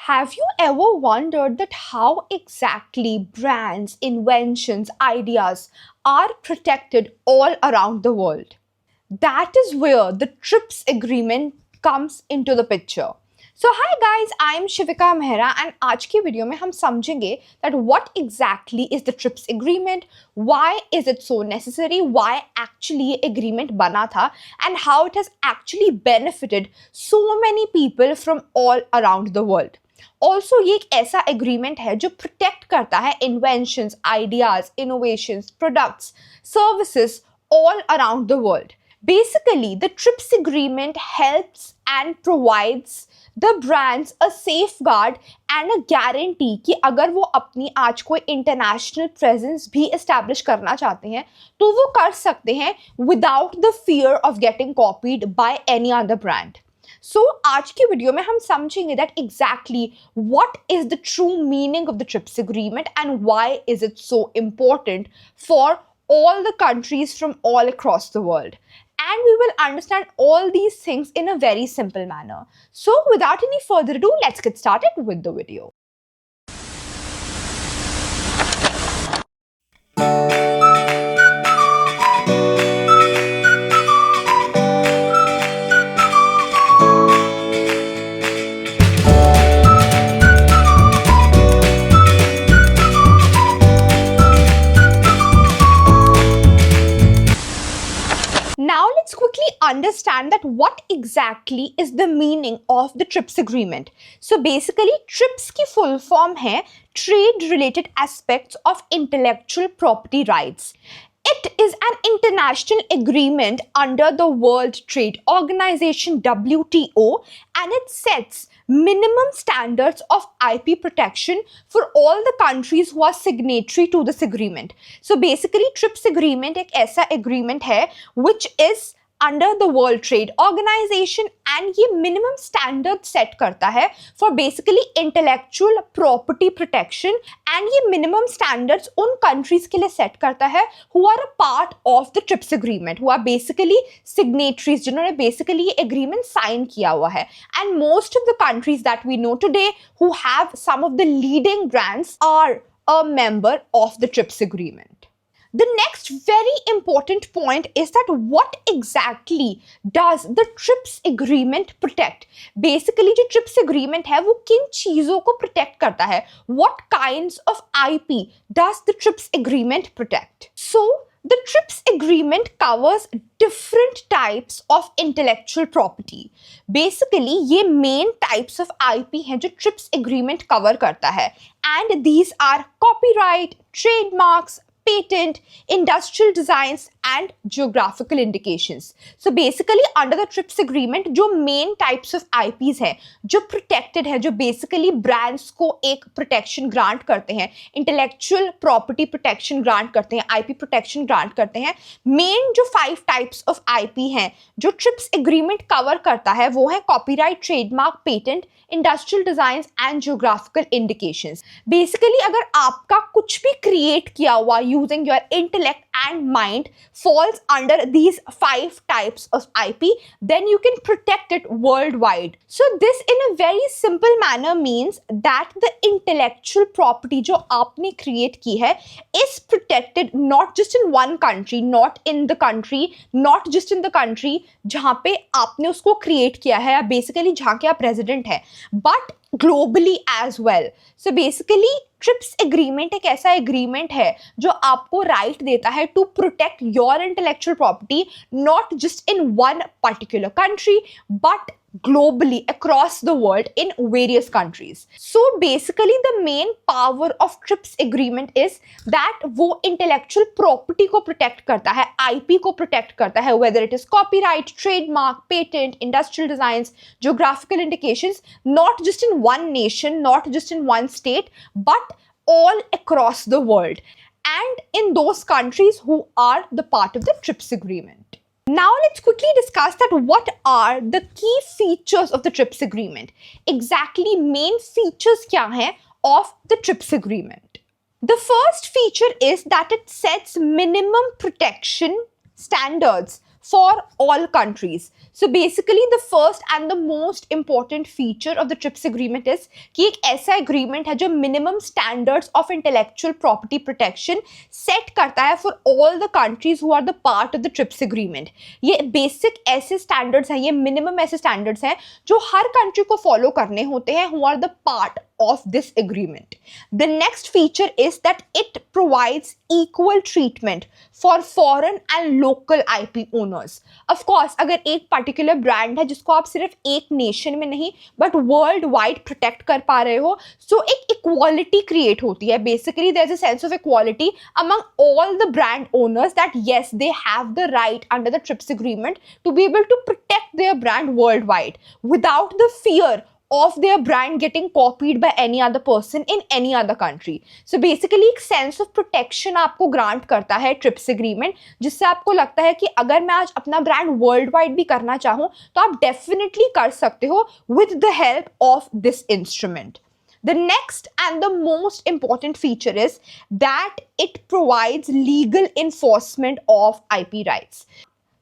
Have you ever wondered that how exactly brands, inventions, ideas are protected all around the world? That is where the TRIPS agreement comes into the picture. So hi guys, I am Shivika Mehra and आज की video में हम समझेंगे that what exactly is the TRIPS agreement, why is it so necessary, why actually ये agreement बना था and how it has actually benefited so many people from all around the world. Also ये एक ऐसा agreement है जो protect करता है inventions, ideas, innovations, products, services all around the world. Basically, the TRIPS agreement helps and provides the brands a safeguard and a guarantee कि अगर वो अपनी आज कोई इंटरनेशनल प्रेजेंस भी एस्टैब्लिश करना चाहते हैं तो वो कर सकते हैं without the fear of getting copied by any other brand. So, आज की वीडियो में हम समझेंगे that exactly what is the true meaning of the TRIPS agreement and why is it so important for all the countries from all across the world. And we will understand all these things in a very simple manner. So, without any further ado, let's get started with the video. Now let's quickly understand that what exactly is the meaning of the TRIPS agreement. So basically TRIPS की full form है Trade Related Aspects of Intellectual Property Rights. It is an international agreement under the World Trade Organization WTO and it sets minimum standards of IP protection for all the countries who are signatory to this agreement. So basically TRIPS agreement एक ऐसा agreement है which is under the World Trade Organization and ये minimum standard set करता है for basically intellectual property protection and ये minimum standards उन countries के लिए set करता है who are a part of the TRIPS agreement, who are basically signatories, जिन्होंने basically ये agreement sign किया हुआ है. And most of the countries that we know today who have some of the leading brands are a member of the TRIPS agreement. The next very important point is that what exactly does the TRIPS agreement protect? Basically जो TRIPS agreement है वो किन चीज़ों को protect करता है? What kinds of IP does the TRIPS agreement protect? So the TRIPS agreement covers different types of intellectual property. Basically ये main types of IP हैं जो TRIPS agreement cover करता है and these are copyright, trademarks, patent, industrial designs and geographical indications. So basically under the TRIPS agreement जो main types of IPs है जो protected है, जो basically brands को एक protection grant करते हैं, intellectual property protection grant करते हैं, IP protection grant करते हैं, main जो 5 types of IP हैं जो TRIPS agreement cover करता है वो है copyright, trademark, patent, industrial designs and geographical indications. Basically अगर आपका कुछ भी क्रिएट किया हुआ using your intellect and mind falls under these 5 types of IP, then you can protect it worldwide. So this in a very simple manner means that the intellectual property जो आपने create की है is protected not just in one country, not just in the country जहाँ पे आपने उसको create किया है या basically जहाँ के आप resident है, but globally as well. So basically TRIPS agreement एक ऐसा एग्रीमेंट है जो आपको राइट देता है to protect your intellectual property not just in one particular country but globally across the world in various countries. So basically the main power of TRIPS agreement is that वो intellectual property को protect करता है, IP को protect करता है, whether it is copyright, trademark, patent, industrial designs, geographical indications, not just in one nation, not just in one state, but all across the world and in those countries who are the part of the TRIPS agreement. Now let's quickly discuss that what are the key features of the TRIPS agreement. Exactly main features क्या हैं of the TRIPS agreement. The first feature is that it sets minimum protection standards for all countries. So basically the first and the most important feature of the TRIPS agreement is कि एक ऐसा agreement है जो minimum standards of intellectual property protection set करता है for all the countries who are the part of the TRIPS agreement. ये basic ऐसे standards हैं, ये minimum ऐसे standards हैं जो हर country को follow करने होते हैं who are the part of this agreement. The next feature is that it provides equal treatment for foreign and local IP owners. Of course, अगर एक particular brand है जिसको आप सिर्फ एक nation में नहीं but world wide protect कर पा रहे हो, so एक equality create होती है. Basically, there's a sense of equality among all the brand owners that yes, they have the right under the TRIPS agreement to be able to protect their brand worldwide without the fear of their brand getting copied by any other person in any other country. So basically एक sense of protection आपको grant करता है TRIPS agreement, जिससे आपको लगता है कि अगर मैं आज अपना brand worldwide भी करना चाहूँ तो आप definitely कर सकते हो with the help of this instrument. The next and the most important feature is that it provides legal enforcement of IP rights.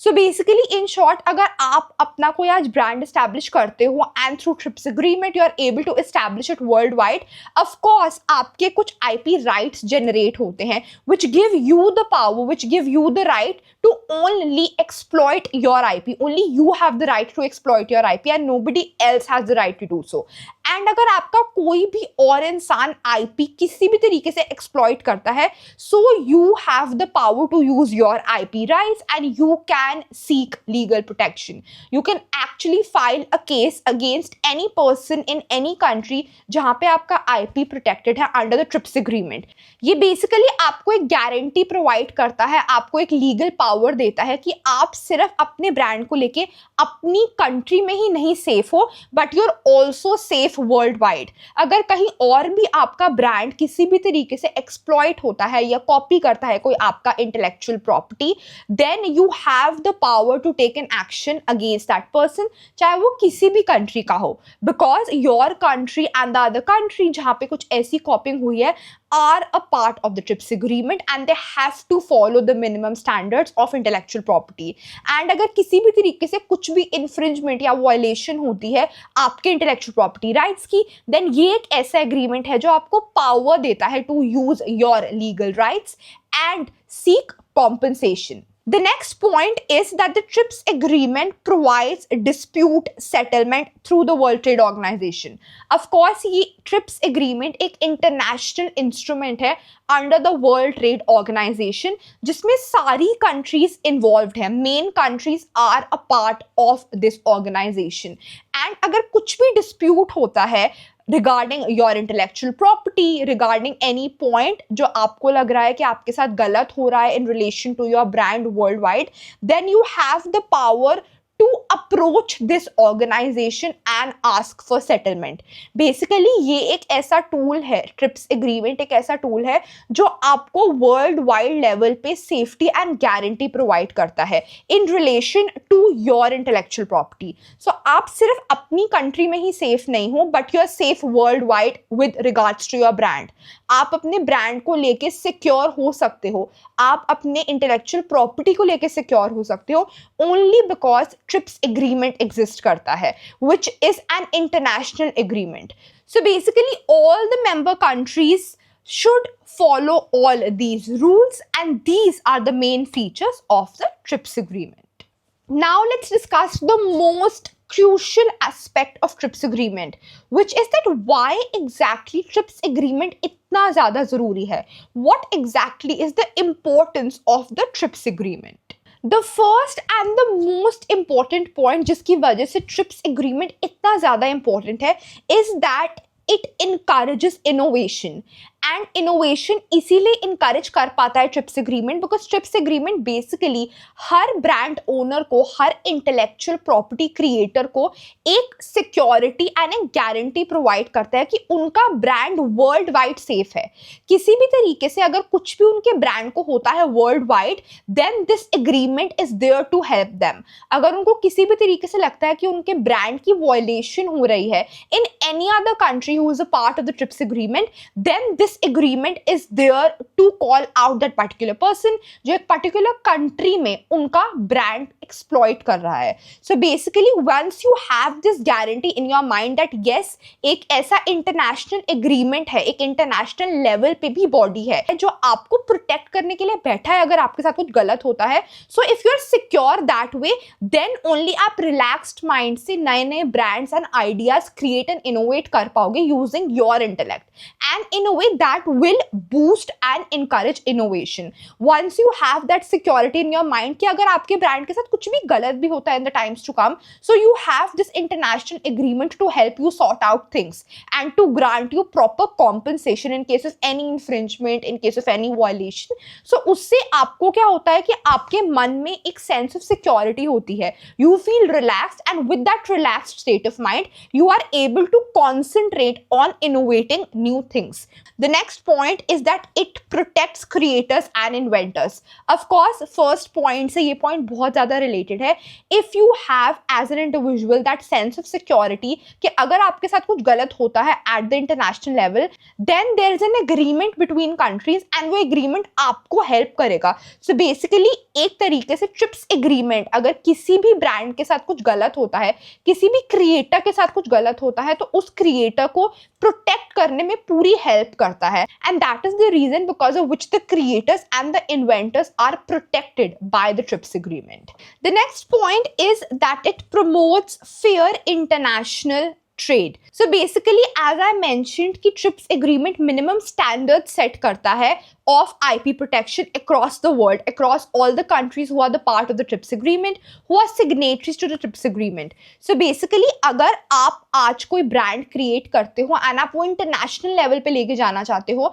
So basically in short, अगर आप अपना कोई आज brand establish करते हो and through TRIPS agreement you are able to establish it worldwide, of course आपके कुछ IP rights generate होते हैं which give you the power, which give you the right to only exploit your IP. Only you have the right to exploit your IP and nobody else has the right to do so. And अगर आपका कोई भी और इंसान IP किसी भी तरीके से exploit करता है, so you have the power to use your IP rights and you can seek legal protection. You can actually file a case against any person in any country जहाँ पे आपका IP protected है under the TRIPS agreement. ये basically आपको एक guarantee provide करता है, आपको एक legal power देता है कि आप सिर्फ अपने brand को लेके अपनी country में ही नहीं safe हो, but you're also safe worldwide. अगर कहीं और भी आपका brand किसी भी तरीके से exploit होता है या copy करता है कोई आपका intellectual property, then you have the power to take an action against that person, चाहे वो किसी भी country का हो, because your country and the other country जहाँ पे कुछ ऐसी copying हुई है are a part of the TRIPS agreement and they have to follow the minimum standards of intellectual property. And अगर किसी भी तरीके से कुछ भी infringement या violation होती है आपके intellectual property rights की, then ये एक ऐसा agreement है जो आपको power देता है to use your legal rights and seek compensation. The next point is that the TRIPS agreement provides dispute settlement through the World Trade Organization. Of course, ये TRIPS agreement एक international instrument है under the World Trade Organization, जिसमें सारी countries involved हैं. Main countries are a part of this organization. And अगर कुछ भी dispute होता है regarding your intellectual property, regarding any point जो आपको लग रहा है कि आपके साथ गलत हो रहा है in relation to your brand worldwide, then you have the power to approach this organization and ask for settlement. Basically ये एक ऐसा tool है, TRIPS agreement एक ऐसा tool है जो आपको worldwide level पे safety and guarantee provide करता है in relation to your intellectual property. So आप सिर्फ अपनी country में ही safe नहीं हो, but you are safe worldwide with regards to your brand. आप अपने brand को लेके secure हो सकते हो, आप अपने intellectual property को लेके secure हो सकते हो only because TRIPS agreement exist करता है, which is an international agreement. So basically all the member countries should follow all these rules and these are the main features of the TRIPS agreement. Now let's discuss the most crucial aspect of TRIPS agreement, which is that why exactly TRIPS agreement इतना ज़्यादा ज़रूरी है? What exactly is the importance of the TRIPS agreement? The first and the most important point जिसकी वजह से TRIPS agreement इतना ज़्यादा important है is that it encourages innovation. And innovation इसीलिए encourage कर पाता है TRIPS agreement because TRIPS agreement basically her brand owner को, हर intellectual property creator को एक security and एक guarantee provide करता है कि उनका brand worldwide safe है. किसी भी तरीके से अगर कुछ भी उनके brand को होता है worldwide, then this agreement is there to help them. अगर उनको किसी भी तरीके से लगता है कि उनके brand की violation हो रही है in any other country who is a part of the TRIPS agreement, then this this agreement is there to call out that particular person जो एक particular country में उनका brand exploit कर रहा है. So basically once you have this guarantee in your mind that yes, एक ऐसा international agreement है, एक international level पे भी body है जो आपको protect करने के लिए बैठा है अगर आपके साथ कुछ गलत होता है. So if you are secure that way, then only आप relaxed mind से नए नए brands and ideas create and innovate कर पाओगे using your intellect, and in a way that will boost and encourage innovation. Once you have that security in your mind कि अगर आपके brand के साथ कुछ भी गलत भी होता है in the times to come, so you have this international agreement to help you sort out things and to grant you proper compensation in case of any infringement, in case of any violation. So उससे आपको क्या होता है कि आपके मन में एक sense of security होती है. You feel relaxed, and with that relaxed state of mind, you are able to concentrate on innovating new things. The next point is that it protects creators and inventors. Of course, first point से ये point बहुत ज़्यादा related है. If you have as an individual that sense of security कि अगर आपके साथ कुछ गलत होता है at the international level, then there is an agreement between countries and वो agreement आपको help करेगा. So basically एक तरीके से TRIPS agreement अगर किसी भी brand के साथ कुछ गलत होता है, किसी भी creator के साथ कुछ गलत होता है, तो उस creator को protect करने में पूरी help करता है. And that is the reason because of which the creators and the inventors are protected by the TRIPS agreement. The next point is that it promotes fair international trade. So basically as I mentioned कि TRIPS agreement minimum standards set करता है of IP protection across the world, across all the countries who are the part of the TRIPS agreement, who are signatories to the TRIPS agreement. So basically अगर आप आज कोई brand create करते हो and आप वो international level पे लेके जाना चाहते हो,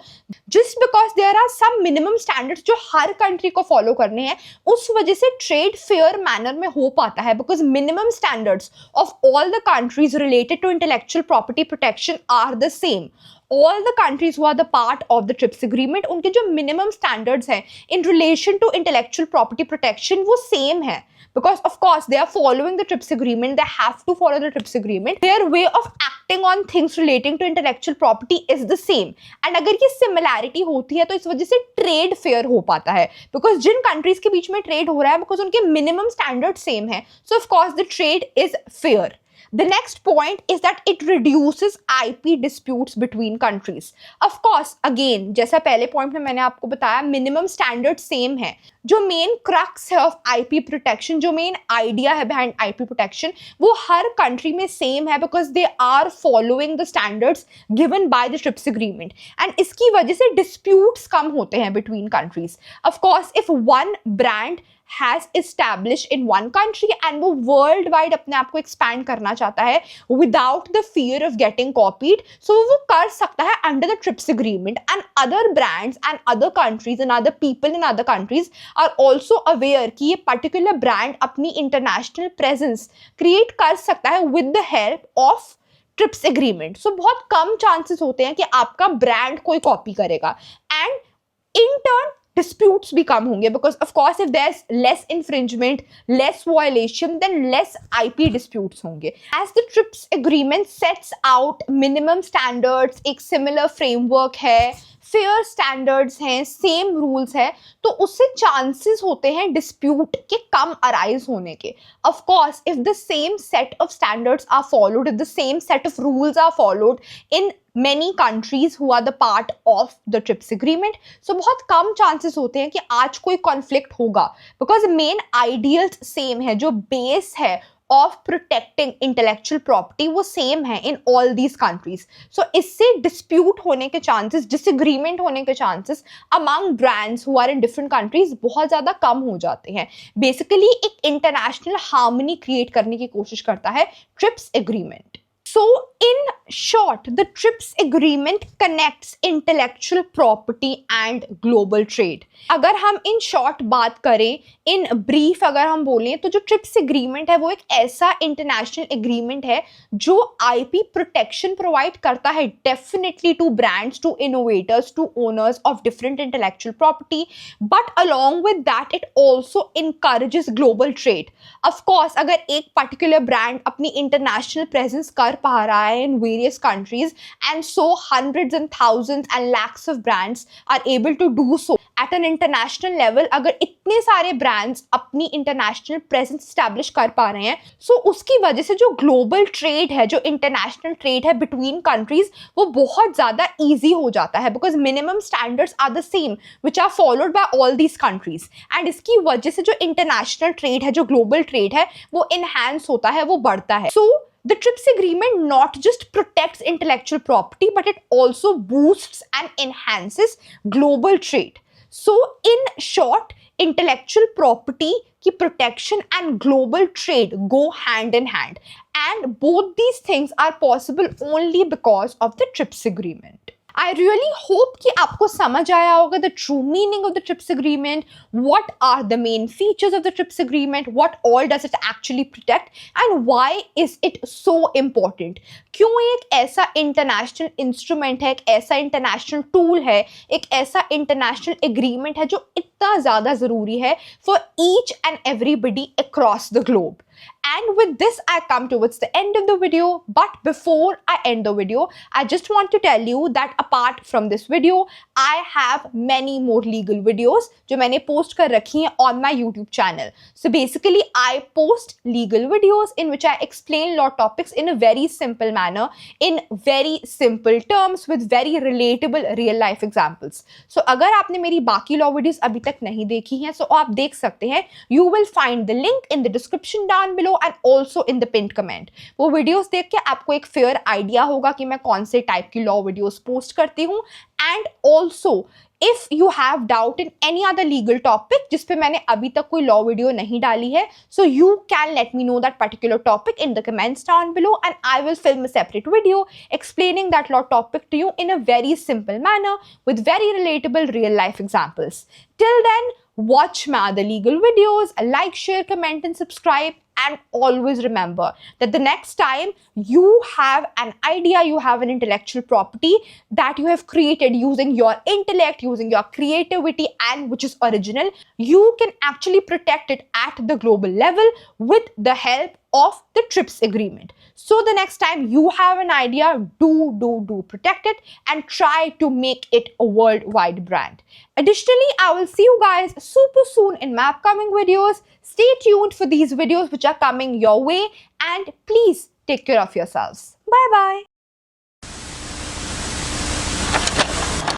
just because there are some minimum standards जो हर country को follow करने हैं, उस वजह से trade fair manner में हो पाता है because minimum standards of all the countries related to intellectual property protection are the same. All the countries who are the part of the TRIPS agreement, उनके जो minimum standards हैं in relation to intellectual property protection वो same है. Because of course they are following the TRIPS agreement, they have to follow the TRIPS agreement. Their way of acting on things relating to intellectual property is the same. And अगर ये similarity होती है तो इस वजह से trade fair हो पाता है. Because जिन countries के बीच में trade हो रहा है, because उनके minimum standards same है. So of course the trade is fair. The next point is that it reduces IP disputes between countries. Of course, again, जैसा पहले point में मैंने आपको बताया, minimum standard same है. जो main crux है of IP protection, जो main idea है behind IP protection, वो हर country में same है because they are following the standards given by the TRIPS agreement. And इसकी वजह से disputes कम होते हैं between countries. Of course, if one brand has established in one country and वो worldwide अपने आप को expand करना चाहता है without the fear of getting copied, so वो कर सकता है under the TRIPS agreement. And other brands and other countries and other people in other countries are also aware कि ये particular brand अपनी international presence create कर सकता है with the help of TRIPS agreement. So बहुत कम chances होते हैं कि आपका brand कोई copy करेगा, and in turn disputes भी कम होंगे because of course if there's less infringement, less violation, then less IP disputes होंगे. As the TRIPS agreement sets out minimum standards, एक similar framework है, fair standards हैं, same rules है, तो उससे chances होते हैं dispute के कम arise होने के. Of course, if the same set of standards are followed, if the same set of rules are followed in many countries who are the part of the TRIPS agreement, so बहुत कम chances होते हैं कि आज कोई conflict होगा because main ideals same है, जो base है of protecting intellectual property वो same है in all these countries. So इससे dispute होने के chances, disagreement होने के chances among brands who are in different countries बहुत ज़्यादा कम हो जाते हैं. Basically एक international harmony create करने की कोशिश करता है TRIPS agreement. So in short, the TRIPS agreement connects intellectual property and global trade. अगर हम in short बात करें, in brief अगर हम बोलें, तो जो TRIPS agreement है वो एक ऐसा international agreement है जो IP protection provide करता है definitely to brands, to innovators, to owners of different intellectual property, but along with that it also encourages global trade. Of course अगर एक particular brand अपनी international presence कर पा रहा है in various countries, and so hundreds and thousands and lakhs of brands are able to do so at an international level. अगर इतने सारे brands अपनी international presence establish कर पा रहे हैं, so उसकी वजह से जो global trade है, जो international trade है between countries, वो बहुत ज़्यादा easy हो जाता है, because minimum standards are the same which are followed by all these countries. And इसकी वजह से जो international trade है, जो global trade है, वो enhance होता है, वो बढ़ता है. So the TRIPS agreement not just protects intellectual property, but it also boosts and enhances global trade. So in short, intellectual property की protection and global trade go hand in hand, and both these things are possible only because of the TRIPS agreement. I really hope कि आपको समझ आया होगा the true meaning of the TRIPS agreement, what are the main features of the TRIPS agreement, what all does it actually protect, and why is it so important. क्यों एक ऐसा international instrument है, एक ऐसा international tool है, एक ऐसा international agreement है जो इतना ज़्यादा ज़रूरी है for each and everybody across the globe. And with this, I come towards the end of the video. But before I end the video, I just want to tell you that apart from this video, I have many more legal videos जो मैंने post कर रखी हैं on my YouTube channel. So basically, I post legal videos in which I explain law topics in a very simple manner, in very simple terms, with very relatable real life examples. So अगर आपने मेरी बाकी law videos अभी तक नहीं देखी हैं, so आप देख सकते हैं. You will find the link in the description down below and also in the pinned comment. वो वीडियोस देख के आपको एक फेयर आइडिया होगा कि मैं कौन से टाइप की लॉ वीडियोस पोस्ट करती हूँ. And also if you have doubt in any other legal topic जिस पे मैंने अभी तक कोई law video नहीं डाली है, so you can let me know that particular topic in the comments down below, and I will film a separate video explaining that law topic to you in a very simple manner with very relatable real life examples. Till then, watch my other legal videos, like, share, comment and subscribe. And always remember that the next time you have an idea, you have an intellectual property that you have created using your intellect, using your creativity, and which is original, you can actually protect it at the global level with the help of the TRIPS agreement. So the next time you have an idea, do protect it and try to make it a worldwide brand. Additionally, I will see you guys super soon in my upcoming videos. Stay tuned for these videos which are coming your way, and please take care of yourselves. Bye bye.